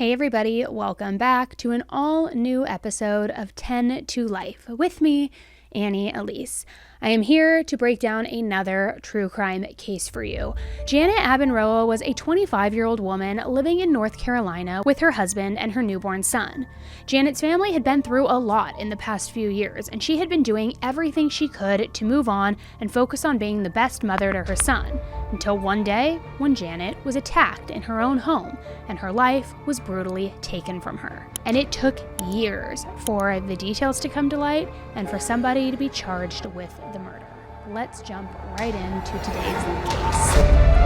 Hey everybody, welcome back to an all-new episode of 10 to Life with me, Annie Elise. I am here to break down another true crime case for you. Janet Abaroa was a 25-year-old woman living in North Carolina with her husband and her newborn son. Janet's family had been through a lot in the past few years, and she had been doing everything she could to move on and focus on being the best mother to her son, until one day when Janet was attacked in her own home and her life was brutally taken from her. And it took years for the details to come to light and for somebody to be charged with the murder. Let's jump right into today's case.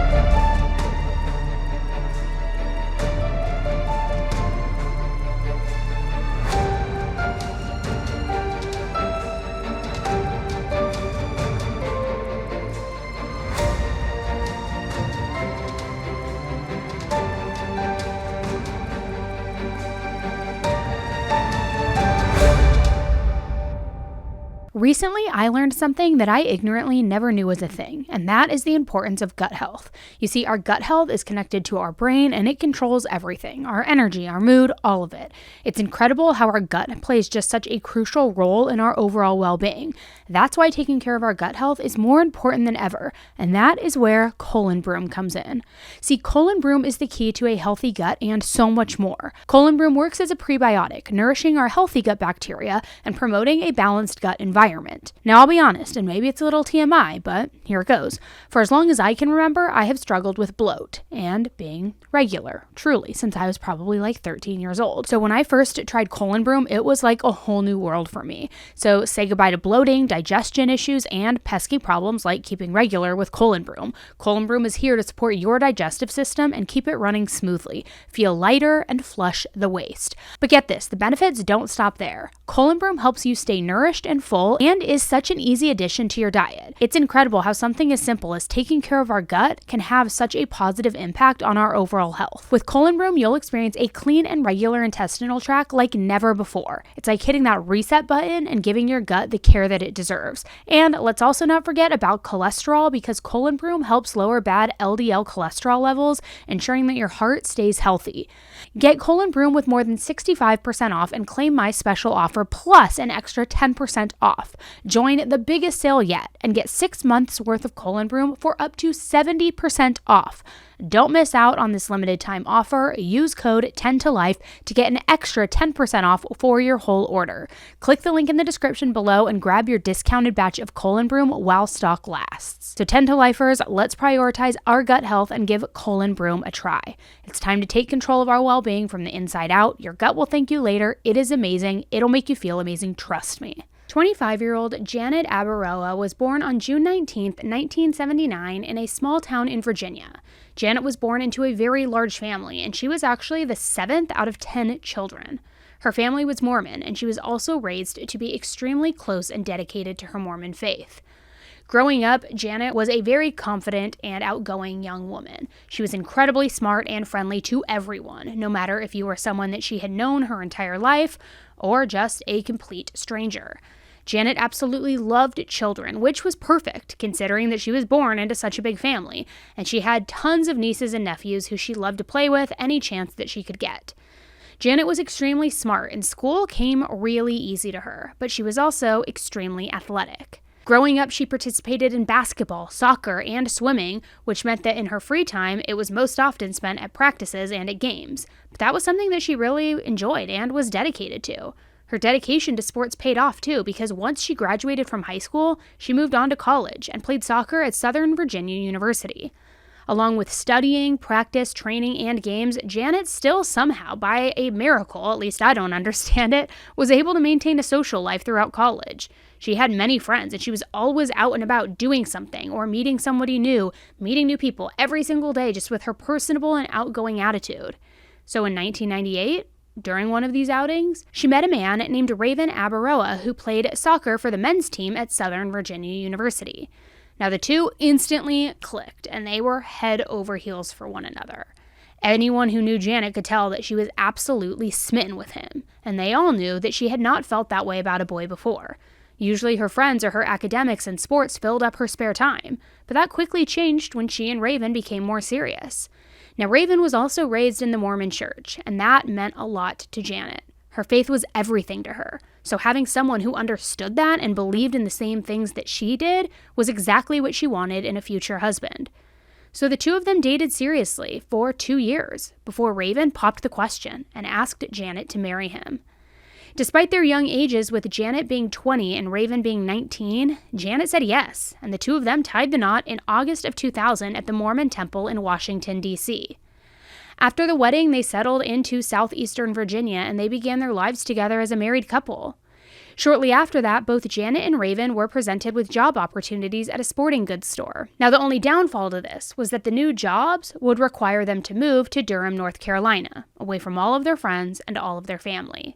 Recently, I learned something that I ignorantly never knew was a thing, and that is the importance of gut health. You see, our gut health is connected to our brain, and it controls everything, our energy, our mood, all of it. It's incredible how our gut plays just such a crucial role in our overall well-being. That's why taking care of our gut health is more important than ever, and that is where colon broom comes in. See, colon broom is the key to a healthy gut and so much more. Colon broom works as a prebiotic, nourishing our healthy gut bacteria and promoting a balanced gut environment. Now, I'll be honest, and maybe it's a little TMI, but here it goes. For as long as I can remember, I have struggled with bloat and being regular, truly, since I was probably like 13 years old. So when I first tried colon broom, it was like a whole new world for me. So say goodbye to bloating, digestion issues, and pesky problems like keeping regular with colon broom. Colon broom is here to support your digestive system and keep it running smoothly. Feel lighter and flush the waste. But get this, the benefits don't stop there. Colon broom helps you stay nourished and full and is such an easy addition to your diet. It's incredible how something as simple as taking care of our gut can have such a positive impact on our overall health. With colon broom, you'll experience a clean and regular intestinal tract like never before. It's like hitting that reset button and giving your gut the care that it deserves. And let's also not forget about cholesterol, because colon broom helps lower bad LDL cholesterol levels, ensuring that your heart stays healthy. Get colon broom with more than 65% off and claim my special offer plus an extra 10% off. Join the biggest sale yet and get 6 months worth of colon broom for up to 70% off. Don't miss out on this limited time offer. Use code 10TOLIFE to get an extra 10% off for your whole order. Click the link in the description below and grab your discounted batch of colon broom while stock lasts. So 10 to Lifers, let's prioritize our gut health and give colon broom a try. It's time to take control of our well-being from the inside out. Your gut will thank you later. It is amazing. It'll make you feel amazing. Trust me. 25-year-old Janet Abaroa was born on June 19, 1979 in a small town in Virginia. Janet was born into a very large family, and she was actually the 7th out of 10 children. Her family was Mormon, and she was also raised to be extremely close and dedicated to her Mormon faith. Growing up, Janet was a very confident and outgoing young woman. She was incredibly smart and friendly to everyone, no matter if you were someone that she had known her entire life or just a complete stranger. Janet absolutely loved children, which was perfect, considering that she was born into such a big family, and she had tons of nieces and nephews who she loved to play with any chance that she could get. Janet was extremely smart, and school came really easy to her, but she was also extremely athletic. Growing up, she participated in basketball, soccer, and swimming, which meant that in her free time, it was most often spent at practices and at games. But that was something that she really enjoyed and was dedicated to. Her dedication to sports paid off too, because once she graduated from high school, she moved on to college and played soccer at Southern Virginia University. Along with studying, practice, training, and games, Janet still somehow, by a miracle, at least I don't understand it, was able to maintain a social life throughout college. She had many friends, and she was always out and about doing something or meeting somebody new, meeting new people every single day just with her personable and outgoing attitude. So in 1998, during one of these outings, she met a man named Abaroa who played soccer for the men's team at Southern Virginia University. Now, the two instantly clicked, and they were head over heels for one another. Anyone who knew Janet could tell that she was absolutely smitten with him, and they all knew that she had not felt that way about a boy before. Usually her friends or her academics and sports filled up her spare time, but that quickly changed when she and Raven became more serious. Now, Raven was also raised in the Mormon church, and that meant a lot to Janet. Her faith was everything to her, so having someone who understood that and believed in the same things that she did was exactly what she wanted in a future husband. So the two of them dated seriously for 2 years before Raven popped the question and asked Janet to marry him. Despite their young ages, with Janet being 20 and Raven being 19, Janet said yes, and the two of them tied the knot in August of 2000 at the Mormon Temple in Washington, D.C. After the wedding, they settled into southeastern Virginia, and they began their lives together as a married couple. Shortly after that, both Janet and Raven were presented with job opportunities at a sporting goods store. Now, the only downfall to this was that the new jobs would require them to move to Durham, North Carolina, away from all of their friends and all of their family.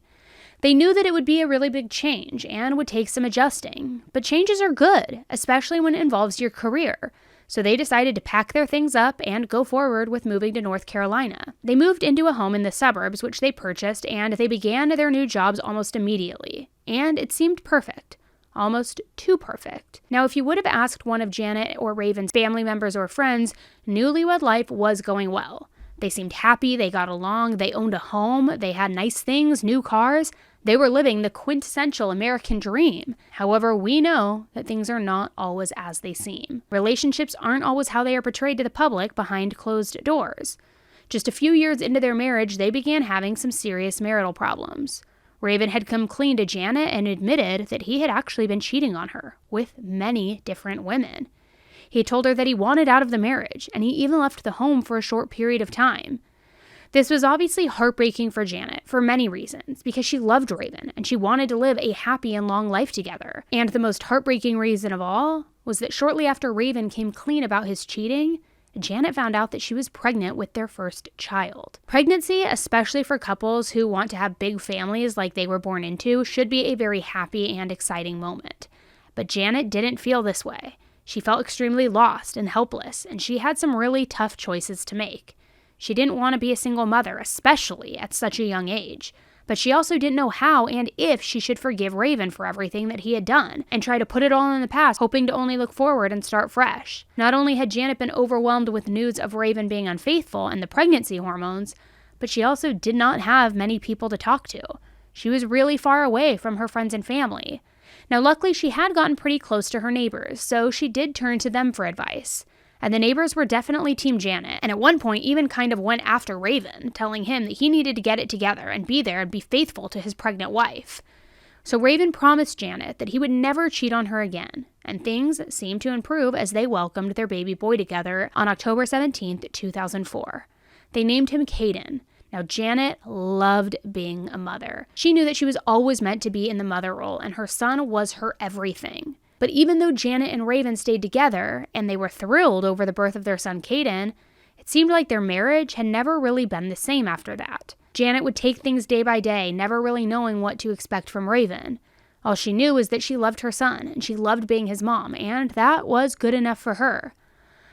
They knew that it would be a really big change and would take some adjusting, but changes are good, especially when it involves your career. So they decided to pack their things up and go forward with moving to North Carolina. They moved into a home in the suburbs, which they purchased, and they began their new jobs almost immediately. And it seemed perfect. Almost too perfect. Now, if you would have asked one of Janet or Raven's family members or friends, newlywed life was going well. They seemed happy, they got along, they owned a home, they had nice things, new cars. They were living the quintessential American dream. However, we know that things are not always as they seem. Relationships aren't always how they are portrayed to the public behind closed doors. Just a few years into their marriage, they began having some serious marital problems. Raven had come clean to Janet and admitted that he had actually been cheating on her with many different women. He told her that he wanted out of the marriage, and he even left the home for a short period of time. This was obviously heartbreaking for Janet for many reasons, because she loved Raven and she wanted to live a happy and long life together. And the most heartbreaking reason of all was that shortly after Raven came clean about his cheating, Janet found out that she was pregnant with their first child. Pregnancy, especially for couples who want to have big families like they were born into, should be a very happy and exciting moment. But Janet didn't feel this way. She felt extremely lost and helpless, and she had some really tough choices to make. She didn't want to be a single mother, especially at such a young age, but she also didn't know how and if she should forgive Raven for everything that he had done and try to put it all in the past, hoping to only look forward and start fresh. Not only had Janet been overwhelmed with news of Raven being unfaithful and the pregnancy hormones, but she also did not have many people to talk to. She was really far away from her friends and family. Now, luckily, she had gotten pretty close to her neighbors, so she did turn to them for advice. And the neighbors were definitely Team Janet, and at one point even kind of went after Raven, telling him that he needed to get it together and be there and be faithful to his pregnant wife. So Raven promised Janet that he would never cheat on her again, and things seemed to improve as they welcomed their baby boy together on October 17th, 2004. They named him Caden. Now, Janet loved being a mother. She knew that she was always meant to be in the mother role, and her son was her everything. But even though Janet and Raven stayed together, and they were thrilled over the birth of their son Caden, it seemed like their marriage had never really been the same after that. Janet would take things day by day, never really knowing what to expect from Raven. All she knew was that she loved her son, and she loved being his mom, and that was good enough for her.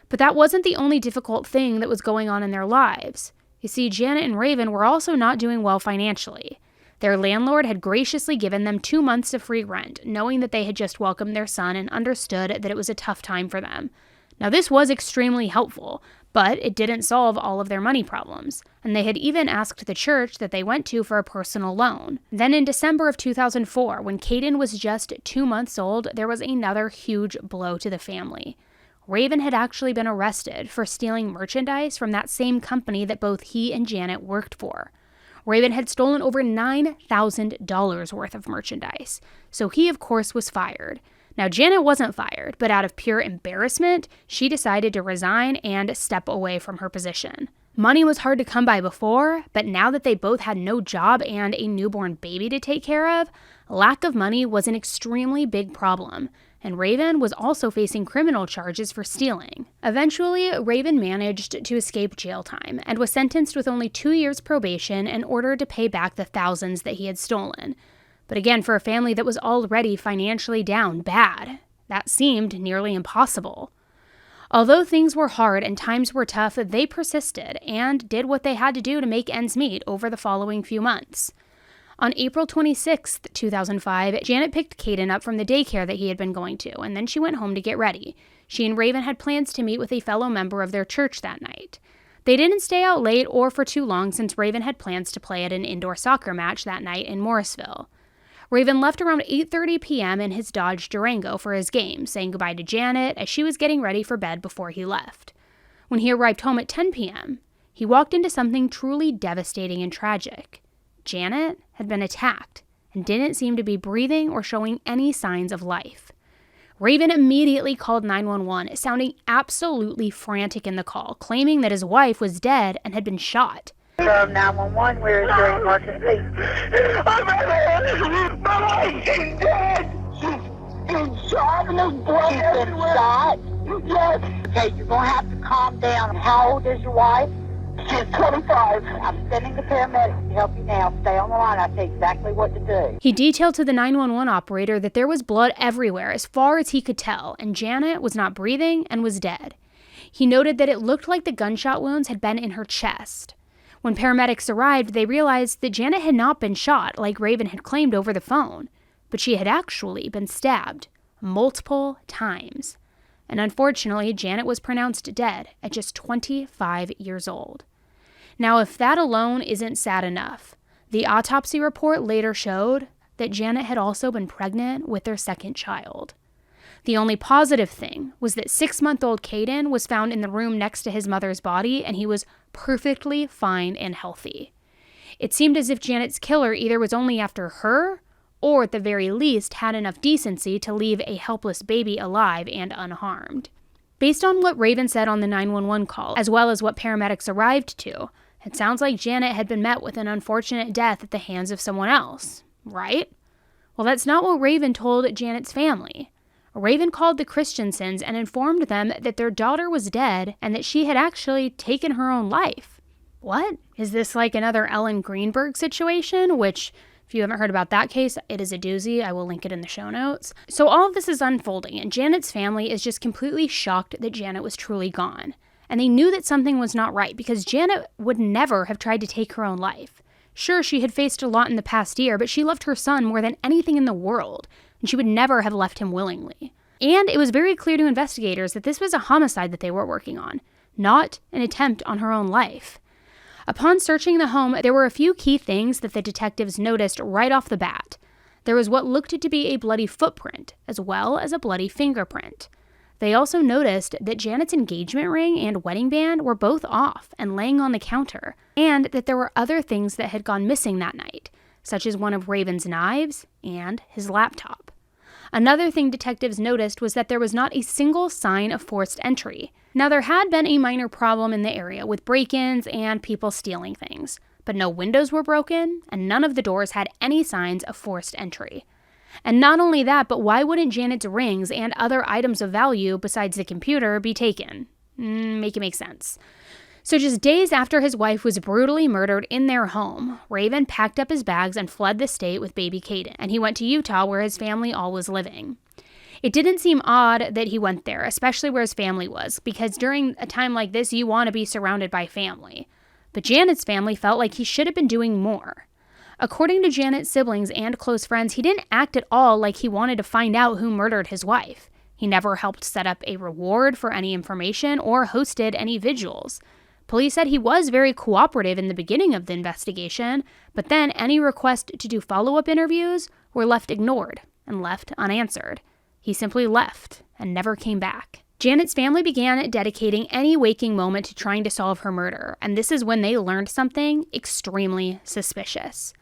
But that wasn't the only difficult thing that was going on in their lives. You see, Janet and Raven were also not doing well financially. Their landlord had graciously given them 2 months of free rent, knowing that they had just welcomed their son and understood that it was a tough time for them. Now, this was extremely helpful, but it didn't solve all of their money problems, and they had even asked the church that they went to for a personal loan. Then in December of 2004, when Caden was just 2 months old, there was another huge blow to the family. Raven had actually been arrested for stealing merchandise from that same company that both he and Janet worked for. Raven had stolen over $9,000 worth of merchandise, so he, of course, was fired. Now, Janet wasn't fired, but out of pure embarrassment, she decided to resign and step away from her position. Money was hard to come by before, but now that they both had no job and a newborn baby to take care of, lack of money was an extremely big problem. And Raven was also facing criminal charges for stealing. Eventually, Raven managed to escape jail time and was sentenced with only 2 years probation in order to pay back the thousands that he had stolen. But again, for a family that was already financially down bad, that seemed nearly impossible. Although things were hard and times were tough, they persisted and did what they had to do to make ends meet over the following few months. On April 26, 2005, Janet picked Caden up from the daycare that he had been going to, and then she went home to get ready. She and Raven had plans to meet with a fellow member of their church that night. They didn't stay out late or for too long since Raven had plans to play at an indoor soccer match that night in Morrisville. Raven left around 8:30 p.m. in his Dodge Durango for his game, saying goodbye to Janet as she was getting ready for bed before he left. When he arrived home at 10 p.m., he walked into something truly devastating and tragic. Janet had been attacked and didn't seem to be breathing or showing any signs of life. Raven immediately called 911, sounding absolutely frantic in the call, claiming that his wife was dead and had been shot. 911, where is your emergency? My wife is dead! She's been shot and there's blood everywhere. Shot? Yes. Okay, you're going to have to calm down. How old is your wife? She's 25. I'm sending the paramedics to help you now. Stay on the line. I'll tell you exactly what to do. He detailed to the 911 operator that there was blood everywhere as far as he could tell, and Janet was not breathing and was dead. He noted that it looked like the gunshot wounds had been in her chest. When paramedics arrived, they realized that Janet had not been shot like Raven had claimed over the phone, but she had actually been stabbed multiple times. And unfortunately, Janet was pronounced dead at just 25 years old. Now, if that alone isn't sad enough, the autopsy report later showed that Janet had also been pregnant with their second child. The only positive thing was that 6-month-old Caden was found in the room next to his mother's body, and he was perfectly fine and healthy. It seemed as if Janet's killer either was only after her, or at the very least had enough decency to leave a helpless baby alive and unharmed. Based on what Raven said on the 911 call, as well as what paramedics arrived to, it sounds like Janet had been met with an unfortunate death at the hands of someone else, right? Well, that's not what Raven told Janet's family. Raven called the Christiansens and informed them that their daughter was dead and that she had actually taken her own life. What? Is this like another Ellen Greenberg situation? Which, if you haven't heard about that case, it is a doozy. I will link it in the show notes. So all of this is unfolding, and Janet's family is just completely shocked that Janet was truly gone. And they knew that something was not right because Janet would never have tried to take her own life. Sure, she had faced a lot in the past year, but she loved her son more than anything in the world, and she would never have left him willingly. And it was very clear to investigators that this was a homicide that they were working on, not an attempt on her own life. Upon searching the home, there were a few key things that the detectives noticed right off the bat. There was what looked to be a bloody footprint, as well as a bloody fingerprint. They also noticed that Janet's engagement ring and wedding band were both off and laying on the counter, and that there were other things that had gone missing that night, such as one of Raven's knives and his laptop. Another thing detectives noticed was that there was not a single sign of forced entry. Now, there had been a minor problem in the area with break-ins and people stealing things, but no windows were broken, and none of the doors had any signs of forced entry. And not only that, but why wouldn't Janet's rings and other items of value besides the computer be taken? Make it make sense. So just days after his wife was brutally murdered in their home, Raven packed up his bags and fled the state with baby Caden, and he went to Utah where his family all was living. It didn't seem odd that he went there, especially where his family was, because during a time like this, you want to be surrounded by family. But Janet's family felt like he should have been doing more. According to Janet's siblings and close friends, he didn't act at all like he wanted to find out who murdered his wife. He never helped set up a reward for any information or hosted any vigils. Police said he was very cooperative in the beginning of the investigation, but then any request to do follow-up interviews were left ignored and left unanswered. He simply left and never came back. Janet's family began dedicating any waking moment to trying to solve her murder, and this is when they learned something extremely suspicious.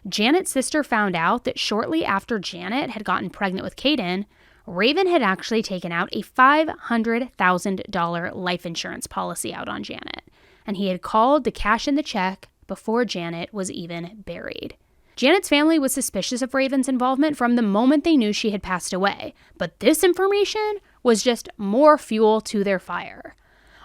Janet's sister found out that shortly after Janet had gotten pregnant with Caden, Raven had actually taken out a $500,000 life insurance policy out on Janet, and he had called to cash in the check before Janet was even buried. Janet's family was suspicious of Raven's involvement from the moment they knew she had passed away, but this information was just more fuel to their fire.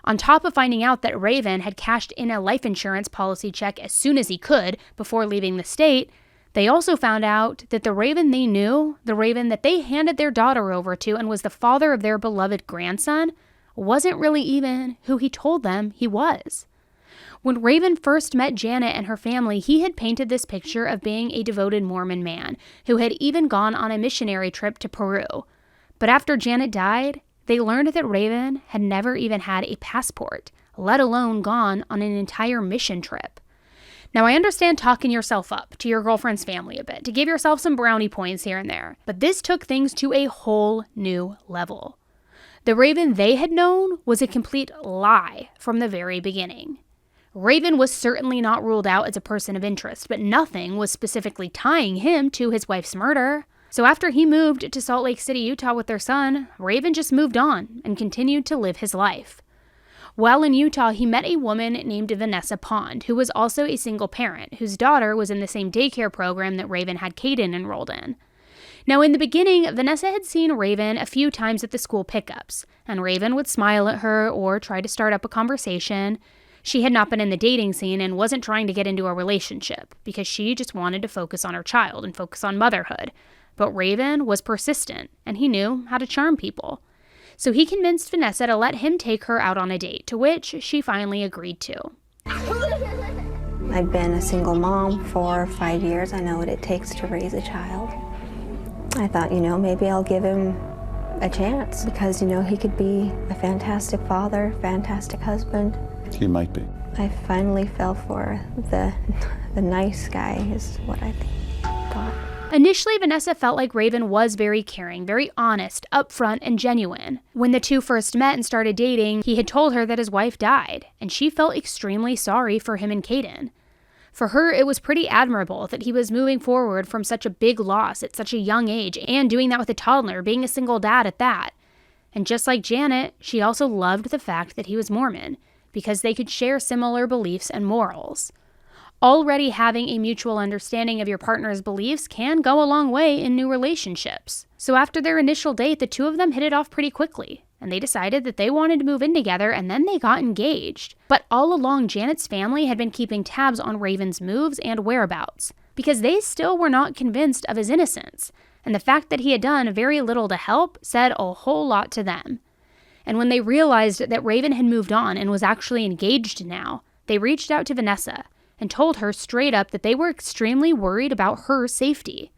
On top of finding out that Raven had cashed in a life insurance policy check as soon as he could before leaving the state, they also found out that the Raven they knew, the Raven that they handed their daughter over to and was the father of their beloved grandson, wasn't really even who he told them he was. When Raven first met Janet and her family, he had painted this picture of being a devoted Mormon man who had even gone on a missionary trip to Peru. But after Janet died, they learned that Raven had never even had a passport, let alone gone on an entire mission trip. Now, I understand talking yourself up to your girlfriend's family a bit to give yourself some brownie points here and there, but this took things to a whole new level. The Raven they had known was a complete lie from the very beginning. Raven was certainly not ruled out as a person of interest, but nothing was specifically tying him to his wife's murder. So after he moved to Salt Lake City, Utah with their son, Raven just moved on and continued to live his life. While in Utah, he met a woman named Vanessa Pond, who was also a single parent, whose daughter was in the same daycare program that Raven had Caden enrolled in. Now, in the beginning, Vanessa had seen Raven a few times at the school pickups, and Raven would smile at her or try to start up a conversation. She had not been in the dating scene and wasn't trying to get into a relationship because she just wanted to focus on her child and focus on motherhood. But Raven was persistent, and he knew how to charm people. So he convinced Vanessa to let him take her out on a date, to which she finally agreed to. I've been a single mom for 5 years. I know what it takes to raise a child. I thought, maybe I'll give him a chance because, he could be a fantastic father, fantastic husband. He might be. I finally fell for the nice guy is what I thought. Initially, Vanessa felt like Raven was very caring, very honest, upfront, and genuine. When the two first met and started dating, he had told her that his wife died, and she felt extremely sorry for him and Caden. For her, it was pretty admirable that he was moving forward from such a big loss at such a young age, and doing that with a toddler, being a single dad at that. And just like Janet, she also loved the fact that he was Mormon, because they could share similar beliefs and morals. Already having a mutual understanding of your partner's beliefs can go a long way in new relationships. So after their initial date, the two of them hit it off pretty quickly, and they decided that they wanted to move in together, and then they got engaged. But all along, Janet's family had been keeping tabs on Raven's moves and whereabouts, because they still were not convinced of his innocence, and the fact that he had done very little to help said a whole lot to them. And when they realized that Raven had moved on and was actually engaged now, they reached out to Vanessa and told her straight up that they were extremely worried about her safety.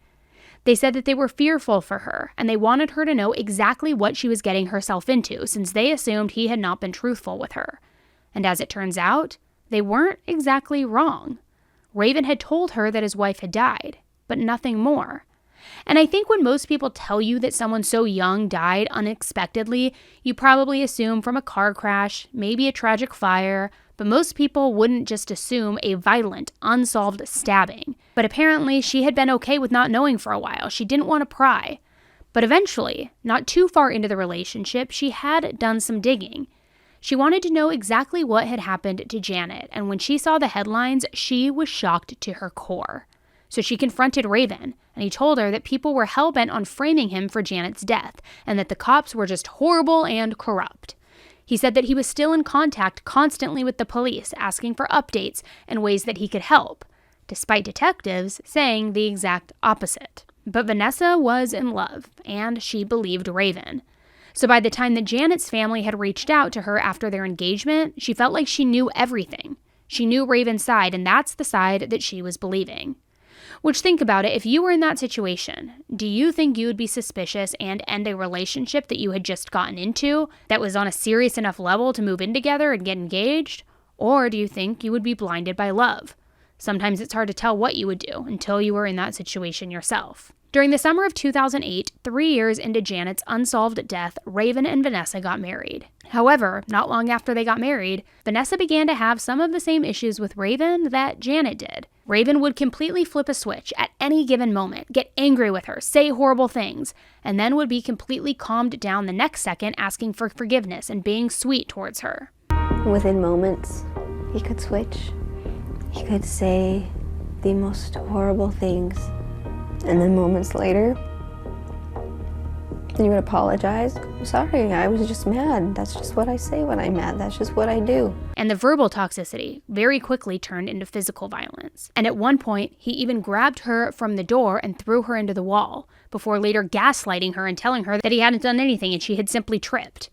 They said that they were fearful for her, and they wanted her to know exactly what she was getting herself into, since they assumed he had not been truthful with her. And as it turns out, they weren't exactly wrong. Raven had told her that his wife had died, but nothing more. And I think when most people tell you that someone so young died unexpectedly, you probably assume from a car crash, maybe a tragic fire, but most people wouldn't just assume a violent, unsolved stabbing. But apparently she had been okay with not knowing for a while. She didn't want to pry. But eventually, not too far into the relationship, she had done some digging. She wanted to know exactly what had happened to Janet, and when she saw the headlines, she was shocked to her core. So she confronted Raven, and he told her that people were hell-bent on framing him for Janet's death, and that the cops were just horrible and corrupt. He said that he was still in contact constantly with the police, asking for updates and ways that he could help, despite detectives saying the exact opposite. But Vanessa was in love, and she believed Raven. So by the time that Janet's family had reached out to her after their engagement, she felt like she knew everything. She knew Raven's side, and that's the side that she was believing. Which, think about it, if you were in that situation, do you think you would be suspicious and end a relationship that you had just gotten into that was on a serious enough level to move in together and get engaged? Or do you think you would be blinded by love? Sometimes it's hard to tell what you would do until you were in that situation yourself. During the summer of 2008, 3 years into Janet's unsolved death, Raven and Vanessa got married. However, not long after they got married, Vanessa began to have some of the same issues with Raven that Janet did. Raven would completely flip a switch at any given moment, get angry with her, say horrible things, and then would be completely calmed down the next second, asking for forgiveness and being sweet towards her. Within moments, he could switch. He could say the most horrible things. And then moments later, he would apologize. I'm sorry, I was just mad. That's just what I say when I'm mad. That's just what I do. And the verbal toxicity very quickly turned into physical violence. And at one point, he even grabbed her from the door and threw her into the wall, before later gaslighting her and telling her that he hadn't done anything and she had simply tripped.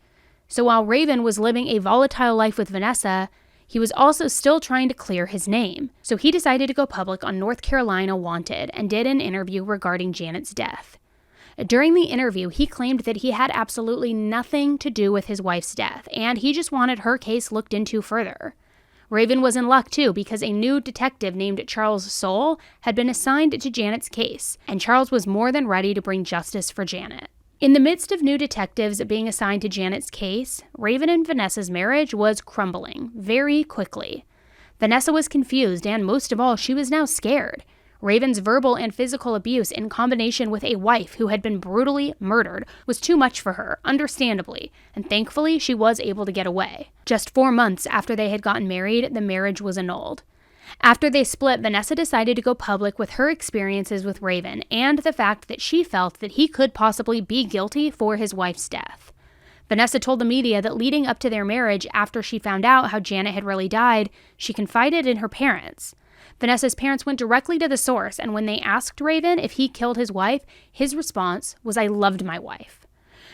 So while Raven was living a volatile life with Vanessa, he was also still trying to clear his name. So he decided to go public on North Carolina Wanted and did an interview regarding Janet's death. During the interview, he claimed that he had absolutely nothing to do with his wife's death, and he just wanted her case looked into further. Raven was in luck too, because a new detective named Charles Soule had been assigned to Janet's case, and Charles was more than ready to bring justice for Janet. In the midst of new detectives being assigned to Janet's case, Raven and Vanessa's marriage was crumbling very quickly. Vanessa was confused, and most of all, she was now scared. Raven's verbal and physical abuse in combination with a wife who had been brutally murdered was too much for her, understandably, and thankfully she was able to get away. Just 4 months after they had gotten married, the marriage was annulled. After they split, Vanessa decided to go public with her experiences with Raven and the fact that she felt that he could possibly be guilty for his wife's death. Vanessa told the media that leading up to their marriage, after she found out how Janet had really died, she confided in her parents. Vanessa's parents went directly to the source, and when they asked Raven if he killed his wife, his response was, "I loved my wife."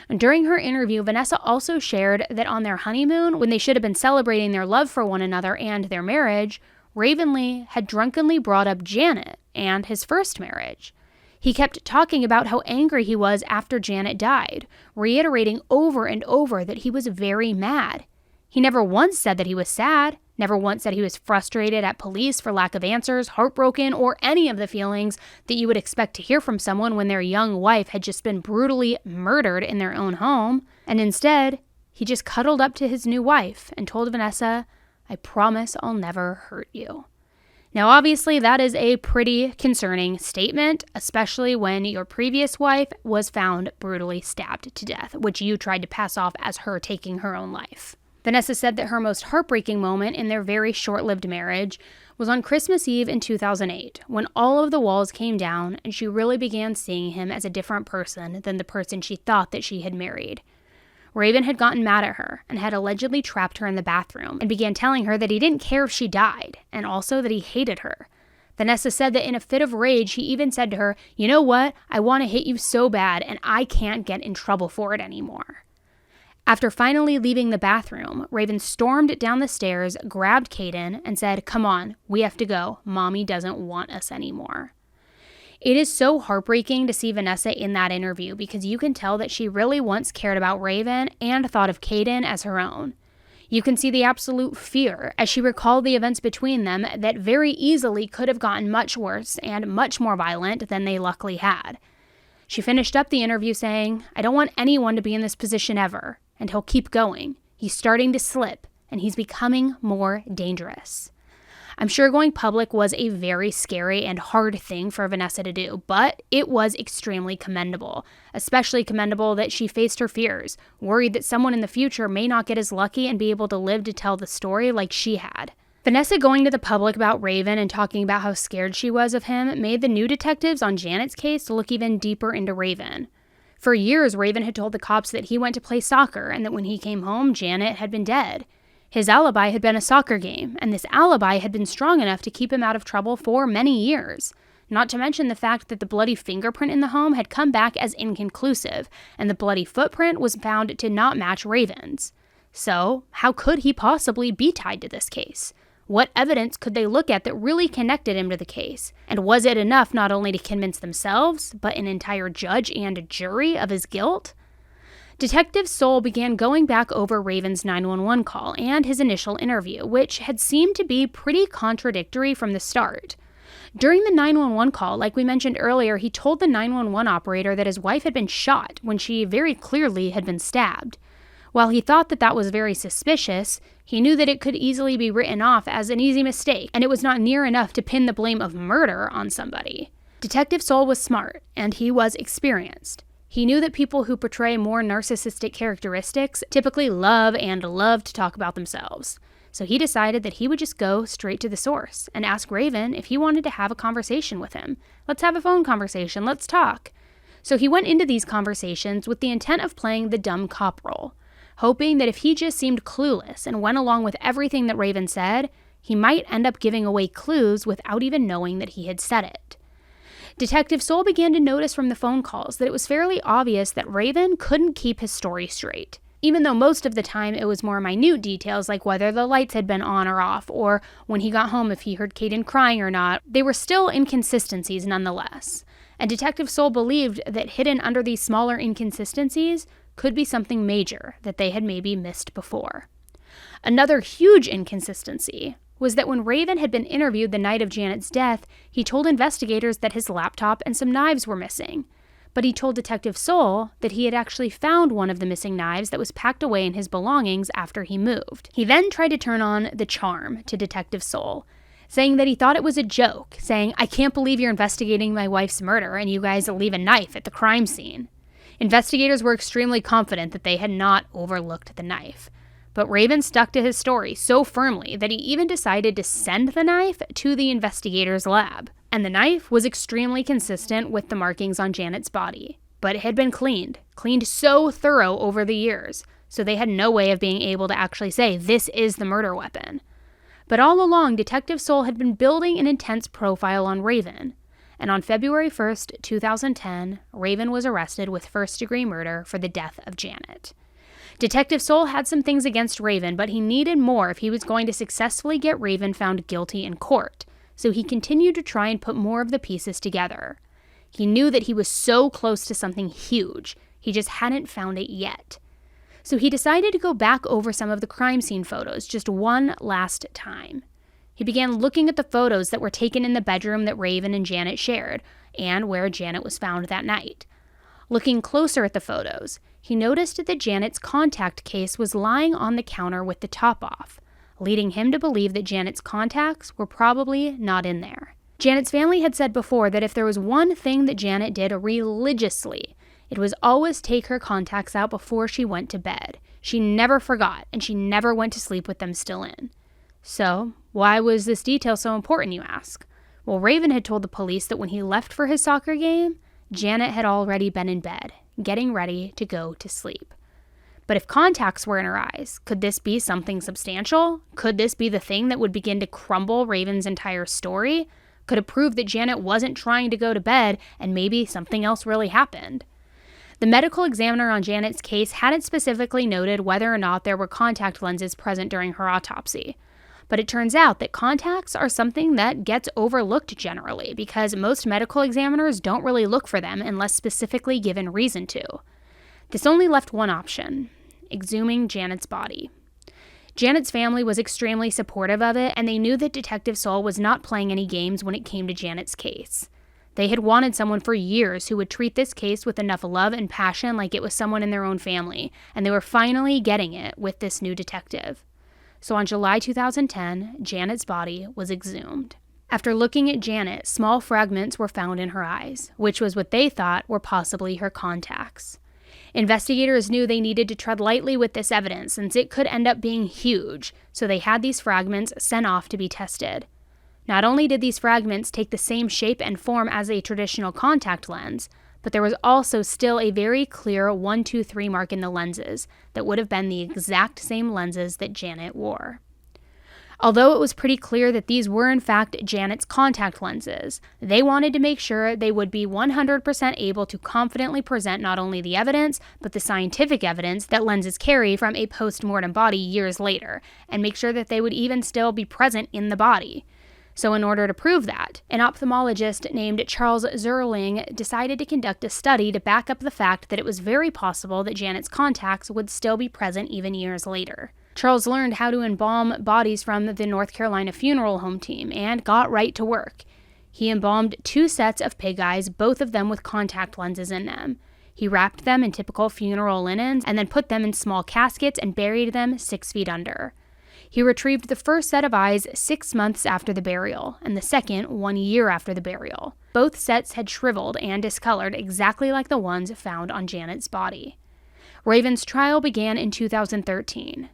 During her interview, Vanessa also shared that on their honeymoon, when they should have been celebrating their love for one another and their marriage, Ravenly had drunkenly brought up Janet and his first marriage. He kept talking about how angry he was after Janet died, reiterating over and over that he was very mad. He never once said that he was sad, never once said he was frustrated at police for lack of answers, heartbroken, or any of the feelings that you would expect to hear from someone when their young wife had just been brutally murdered in their own home. And instead, he just cuddled up to his new wife and told Vanessa, "I promise I'll never hurt you." Now, obviously, that is a pretty concerning statement, especially when your previous wife was found brutally stabbed to death, which you tried to pass off as her taking her own life. Vanessa said that her most heartbreaking moment in their very short-lived marriage was on Christmas Eve in 2008, when all of the walls came down and she really began seeing him as a different person than the person she thought that she had married. Raven had gotten mad at her and had allegedly trapped her in the bathroom and began telling her that he didn't care if she died, and also that he hated her. Vanessa said that in a fit of rage, he even said to her, "You know what? I want to hit you so bad, and I can't get in trouble for it anymore." After finally leaving the bathroom, Raven stormed down the stairs, grabbed Caden, and said, "Come on, we have to go. Mommy doesn't want us anymore." It is so heartbreaking to see Vanessa in that interview because you can tell that she really once cared about Raven and thought of Caden as her own. You can see the absolute fear as she recalled the events between them that very easily could have gotten much worse and much more violent than they luckily had. She finished up the interview saying, "I don't want anyone to be in this position ever, and he'll keep going. He's starting to slip, and he's becoming more dangerous." I'm sure going public was a very scary and hard thing for Vanessa to do, but it was extremely commendable, especially commendable that she faced her fears, worried that someone in the future may not get as lucky and be able to live to tell the story like she had. Vanessa going to the public about Raven and talking about how scared she was of him made the new detectives on Janet's case look even deeper into Raven. For years, Raven had told the cops that he went to play soccer and that when he came home, Janet had been dead. His alibi had been a soccer game, and this alibi had been strong enough to keep him out of trouble for many years. Not to mention the fact that the bloody fingerprint in the home had come back as inconclusive, and the bloody footprint was found to not match Raven's. So, how could he possibly be tied to this case? What evidence could they look at that really connected him to the case? And was it enough not only to convince themselves, but an entire judge and jury of his guilt? Detective Soule began going back over Raven's 911 call and his initial interview, which had seemed to be pretty contradictory from the start. During the 911 call, like we mentioned earlier, he told the 911 operator that his wife had been shot when she very clearly had been stabbed. While he thought that that was very suspicious, he knew that it could easily be written off as an easy mistake, and it was not near enough to pin the blame of murder on somebody. Detective Soule was smart, and he was experienced. He knew that people who portray more narcissistic characteristics typically love to talk about themselves. So he decided that he would just go straight to the source and ask Raven if he wanted to have a conversation with him. Let's have a phone conversation, let's talk. So he went into these conversations with the intent of playing the dumb cop role, hoping that if he just seemed clueless and went along with everything that Raven said, he might end up giving away clues without even knowing that he had said it. Detective Soule began to notice from the phone calls that it was fairly obvious that Raven couldn't keep his story straight. Even though most of the time it was more minute details like whether the lights had been on or off, or when he got home if he heard Caden crying or not, they were still inconsistencies nonetheless. And Detective Soul believed that hidden under these smaller inconsistencies could be something major that they had maybe missed before. Another huge inconsistency was that when Raven had been interviewed the night of Janet's death, he told investigators that his laptop and some knives were missing. But he told Detective Soul that he had actually found one of the missing knives that was packed away in his belongings after he moved. He then tried to turn on the charm to Detective Soul, saying that he thought it was a joke, saying, "I can't believe you're investigating my wife's murder and you guys leave a knife at the crime scene." Investigators were extremely confident that they had not overlooked the knife. But Raven stuck to his story so firmly that he even decided to send the knife to the investigators' lab. And the knife was extremely consistent with the markings on Janet's body. But it had been cleaned so thorough over the years, so they had no way of being able to actually say, this is the murder weapon. But all along, Detective Soul had been building an intense profile on Raven. And on February 1st, 2010, Raven was arrested with first-degree murder for the death of Janet. Detective Soul had some things against Raven, but he needed more if he was going to successfully get Raven found guilty in court, so he continued to try and put more of the pieces together. He knew that he was so close to something huge, he just hadn't found it yet. So he decided to go back over some of the crime scene photos just one last time. He began looking at the photos that were taken in the bedroom that Raven and Janet shared, and where Janet was found that night. Looking closer at the photos, he noticed that Janet's contact case was lying on the counter with the top off, leading him to believe that Janet's contacts were probably not in there. Janet's family had said before that if there was one thing that Janet did religiously, it was always take her contacts out before she went to bed. She never forgot, and she never went to sleep with them still in. So, why was this detail so important, you ask? Well, Raven had told the police that when he left for his soccer game, Janet had already been in bed, getting ready to go to sleep. But if contacts were in her eyes, could this be something substantial? Could this be the thing that would begin to crumble Raven's entire story? Could it prove that Janet wasn't trying to go to bed and maybe something else really happened? The medical examiner on Janet's case hadn't specifically noted whether or not there were contact lenses present during her autopsy. But it turns out that contacts are something that gets overlooked generally because most medical examiners don't really look for them unless specifically given reason to. This only left one option: exhuming Janet's body. Janet's family was extremely supportive of it, and they knew that Detective Soul was not playing any games when it came to Janet's case. They had wanted someone for years who would treat this case with enough love and passion like it was someone in their own family, and they were finally getting it with this new detective. So on July 2010, Janet's body was exhumed. After looking at Janet, small fragments were found in her eyes, which was what they thought were possibly her contacts. Investigators knew they needed to tread lightly with this evidence since it could end up being huge, so they had these fragments sent off to be tested. Not only did these fragments take the same shape and form as a traditional contact lens, but there was also still a very clear 1, 2, 3 mark in the lenses that would have been the exact same lenses that Janet wore. Although it was pretty clear that these were in fact Janet's contact lenses, they wanted to make sure they would be 100% able to confidently present not only the evidence, but the scientific evidence that lenses carry from a post-mortem body years later, and make sure that they would even still be present in the body. So in order to prove that, an ophthalmologist named Charles Zerling decided to conduct a study to back up the fact that it was very possible that Janet's contacts would still be present even years later. Charles learned how to embalm bodies from the North Carolina funeral home team and got right to work. He embalmed 2 sets of pig eyes, both of them with contact lenses in them. He wrapped them in typical funeral linens and then put them in small caskets and buried them 6 feet under. He retrieved the first set of eyes 6 months after the burial, and the second 1 year after the burial. Both sets had shriveled and discolored exactly like the ones found on Janet's body. Raven's trial began in 2013.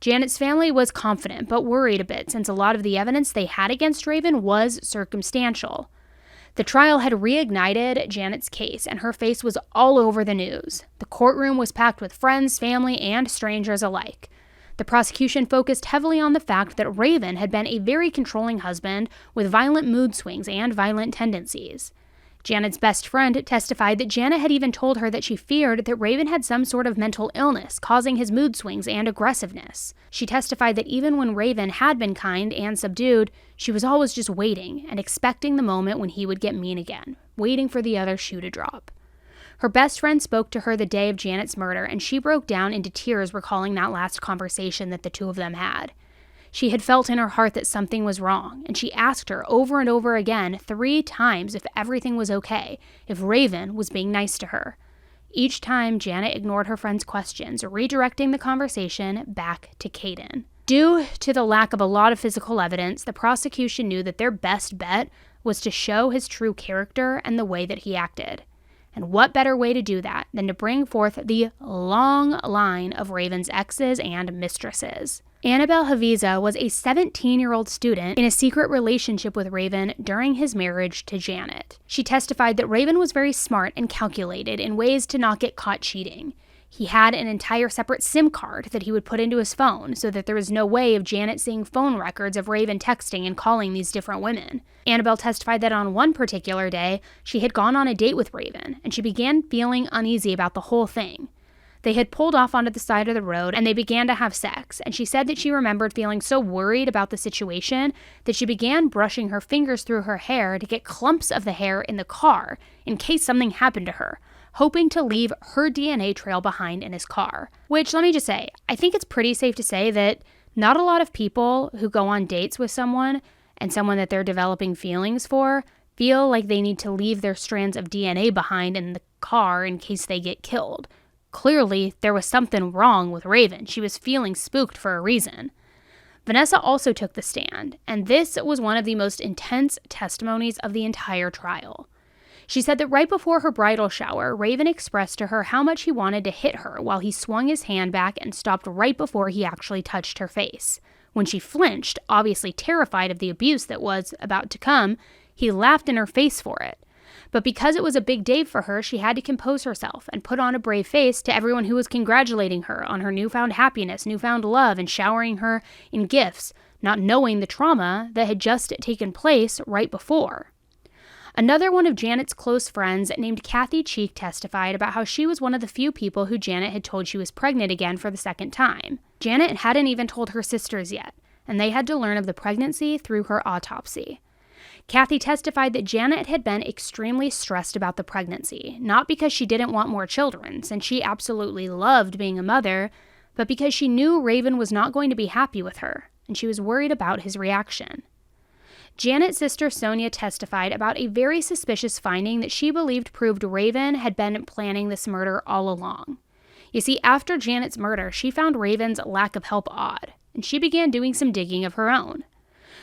Janet's family was confident, but worried a bit since a lot of the evidence they had against Raven was circumstantial. The trial had reignited Janet's case, and her face was all over the news. The courtroom was packed with friends, family, and strangers alike. The prosecution focused heavily on the fact that Raven had been a very controlling husband with violent mood swings and violent tendencies. Janet's best friend testified that Janet had even told her that she feared that Raven had some sort of mental illness causing his mood swings and aggressiveness. She testified that even when Raven had been kind and subdued, she was always just waiting and expecting the moment when he would get mean again, waiting for the other shoe to drop. Her best friend spoke to her the day of Janet's murder, and she broke down into tears recalling that last conversation that the two of them had. She had felt in her heart that something was wrong, and she asked her over and over again 3 times if everything was okay, if Raven was being nice to her. Each time, Janet ignored her friend's questions, redirecting the conversation back to Caden. Due to the lack of a lot of physical evidence, the prosecution knew that their best bet was to show his true character and the way that he acted. And what better way to do that than to bring forth the long line of Raven's exes and mistresses. Annabelle Haviza was a 17-year-old student in a secret relationship with Raven during his marriage to Janet. She testified that Raven was very smart and calculated in ways to not get caught cheating. He had an entire separate SIM card that he would put into his phone so that there was no way of Janet seeing phone records of Raven texting and calling these different women. Annabelle testified that on one particular day, she had gone on a date with Raven, and she began feeling uneasy about the whole thing. They had pulled off onto the side of the road, and they began to have sex, and she said that she remembered feeling so worried about the situation that she began brushing her fingers through her hair to get clumps of the hair in the car in case something happened to her, hoping to leave her DNA trail behind in his car. Which, let me just say, I think it's pretty safe to say that not a lot of people who go on dates with someone and someone that they're developing feelings for feel like they need to leave their strands of DNA behind in the car in case they get killed. Clearly, there was something wrong with Raven. She was feeling spooked for a reason. Vanessa also took the stand, and this was one of the most intense testimonies of the entire trial. She said that right before her bridal shower, Raven expressed to her how much he wanted to hit her while he swung his hand back and stopped right before he actually touched her face. When she flinched, obviously terrified of the abuse that was about to come, he laughed in her face for it. But because it was a big day for her, she had to compose herself and put on a brave face to everyone who was congratulating her on her newfound happiness, newfound love, and showering her in gifts, not knowing the trauma that had just taken place right before. Another one of Janet's close friends, named Kathy Cheek, testified about how she was one of the few people who Janet had told she was pregnant again for the second time. Janet hadn't even told her sisters yet, and they had to learn of the pregnancy through her autopsy. Kathy testified that Janet had been extremely stressed about the pregnancy, not because she didn't want more children, since she absolutely loved being a mother, but because she knew Raven was not going to be happy with her, and she was worried about his reaction. Janet's sister Sonia testified about a very suspicious finding that she believed proved Raven had been planning this murder all along. You see, after Janet's murder, she found Raven's lack of help odd, and she began doing some digging of her own.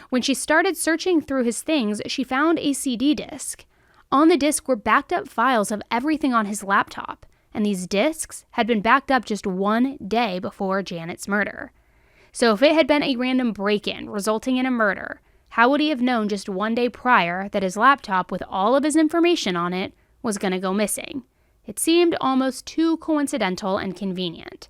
When she started searching through his things, she found a CD disc. On the disc were backed up files of everything on his laptop, and these discs had been backed up just one day before Janet's murder. So if it had been a random break-in resulting in a murder, how would he have known just one day prior that his laptop with all of his information on it was going to go missing? It seemed almost too coincidental and convenient.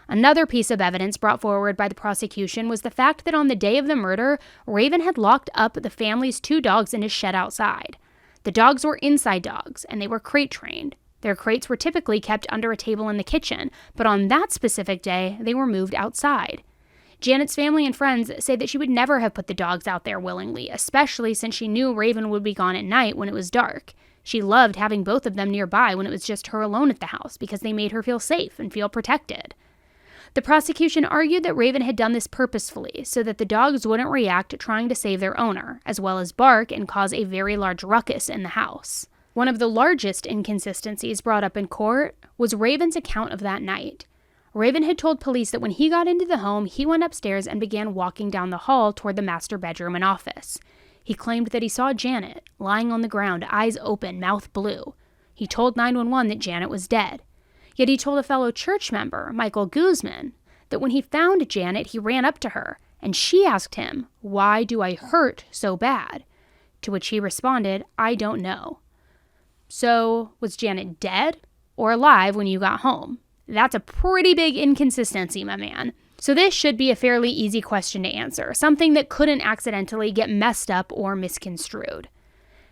Another piece of evidence brought forward by the prosecution was the fact that on the day of the murder, Raven had locked up the family's 2 dogs in his shed outside. The dogs were inside dogs, and they were crate trained. Their crates were typically kept under a table in the kitchen, but on that specific day, they were moved outside. Janet's family and friends say that she would never have put the dogs out there willingly, especially since she knew Raven would be gone at night when it was dark. She loved having both of them nearby when it was just her alone at the house because they made her feel safe and feel protected. The prosecution argued that Raven had done this purposefully so that the dogs wouldn't react trying to save their owner, as well as bark and cause a very large ruckus in the house. One of the largest inconsistencies brought up in court was Raven's account of that night. Raven had told police that when he got into the home, he went upstairs and began walking down the hall toward the master bedroom and office. He claimed that he saw Janet, lying on the ground, eyes open, mouth blue. He told 911 that Janet was dead. Yet he told a fellow church member, Michael Guzman, that when he found Janet, he ran up to her, and she asked him, "Why do I hurt so bad?" To which he responded, "I don't know." So, was Janet dead or alive when you got home? That's a pretty big inconsistency, my man. So this should be a fairly easy question to answer, something that couldn't accidentally get messed up or misconstrued.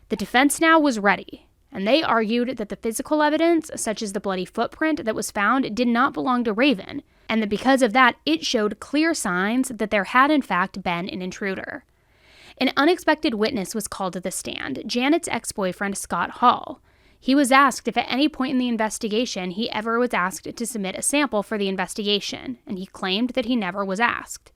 The defense now was ready, and they argued that the physical evidence, such as the bloody footprint that was found, did not belong to Raven, and that because of that, it showed clear signs that there had in fact been an intruder. An unexpected witness was called to the stand, Janet's ex-boyfriend, Scott Hall. He was asked if at any point in the investigation he ever was asked to submit a sample for the investigation, and he claimed that he never was asked.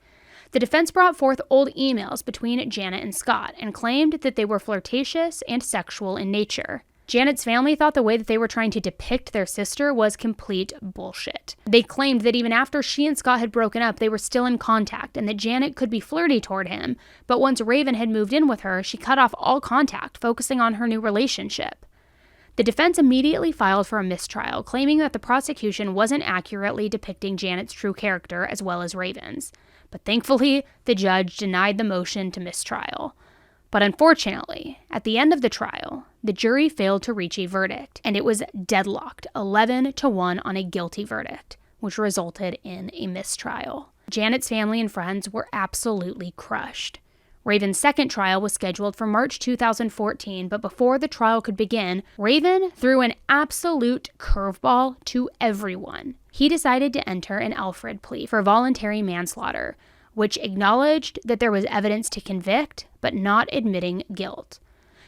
The defense brought forth old emails between Janet and Scott and claimed that they were flirtatious and sexual in nature. Janet's family thought the way that they were trying to depict their sister was complete bullshit. They claimed that even after she and Scott had broken up, they were still in contact and that Janet could be flirty toward him, but once Raven had moved in with her, she cut off all contact, focusing on her new relationship. The defense immediately filed for a mistrial, claiming that the prosecution wasn't accurately depicting Janet's true character as well as Raven's. But thankfully, the judge denied the motion to mistrial. But unfortunately, at the end of the trial, the jury failed to reach a verdict, and it was deadlocked 11-1 on a guilty verdict, which resulted in a mistrial. Janet's family and friends were absolutely crushed. Raven's second trial was scheduled for March 2014, but before the trial could begin, Raven threw an absolute curveball to everyone. He decided to enter an Alfred plea for voluntary manslaughter, which acknowledged that there was evidence to convict, but not admitting guilt.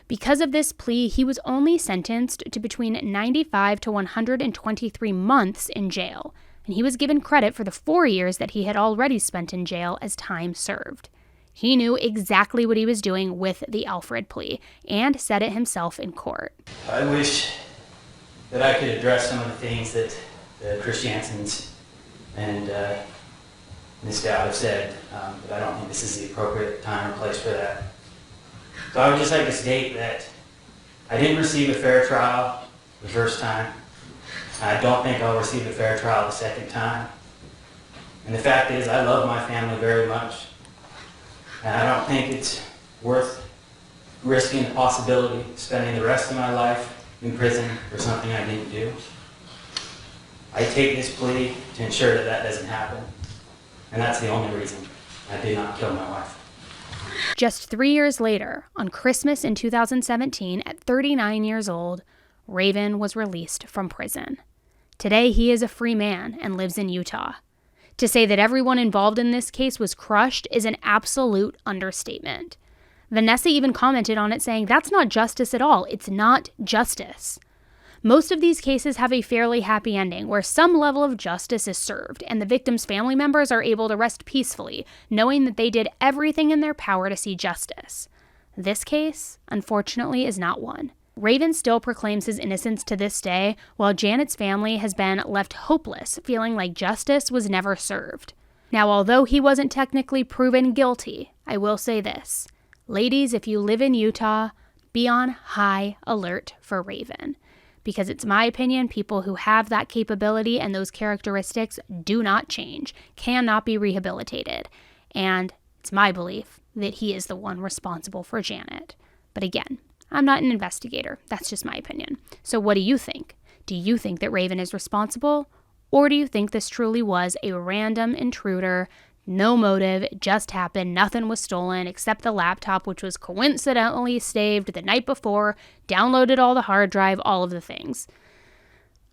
Because of this plea, he was only sentenced to between 95 to 123 months in jail, and he was given credit for the 4 years that he had already spent in jail as time served. He knew exactly what he was doing with the Alfred plea, and said it himself in court. I wish that I could address some of the things that the Christiansens and Ms. Dowd have said, but I don't think this is the appropriate time or place for that. So I would just like to state that I didn't receive a fair trial the first time. I don't think I'll receive a fair trial the second time. And the fact is, I love my family very much. And I don't think it's worth risking the possibility of spending the rest of my life in prison for something I didn't do. I take this plea to ensure that that doesn't happen. And that's the only reason I did not kill my wife. Just 3 years later, on Christmas in 2017, at 39 years old, Raven was released from prison. Today, he is a free man and lives in Utah. To say that everyone involved in this case was crushed is an absolute understatement. Vanessa even commented on it saying, "That's not justice at all. It's not justice." Most of these cases have a fairly happy ending where some level of justice is served and the victim's family members are able to rest peacefully, knowing that they did everything in their power to see justice. This case, unfortunately, is not one. Raven still proclaims his innocence to this day, while Janet's family has been left hopeless, feeling like justice was never served. Now, although he wasn't technically proven guilty, I will say this. Ladies, if you live in Utah, be on high alert for Raven. Because it's my opinion, people who have that capability and those characteristics do not change, cannot be rehabilitated. And it's my belief that he is the one responsible for Janet. But again, I'm not an investigator. That's just my opinion. So what do you think? Do you think that Raven is responsible? Or do you think this truly was a random intruder, no motive, it just happened, nothing was stolen except the laptop, which was coincidentally saved the night before, downloaded all the hard drive, all of the things?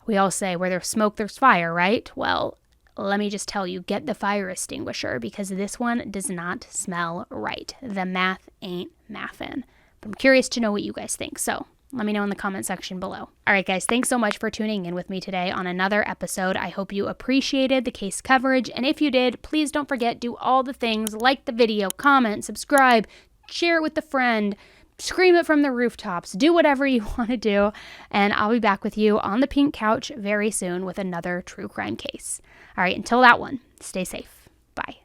We all say where there's smoke, there's fire, right? Well, let me just tell you, get the fire extinguisher because this one does not smell right. The math ain't mathin'. But I'm curious to know what you guys think, so let me know in the comment section below. All right, guys, thanks so much for tuning in with me today on another episode. I hope you appreciated the case coverage, and if you did, please don't forget, do all the things, like the video, comment, subscribe, share it with a friend, scream it from the rooftops, do whatever you want to do, and I'll be back with you on the pink couch very soon with another true crime case. All right, until that one, stay safe. Bye.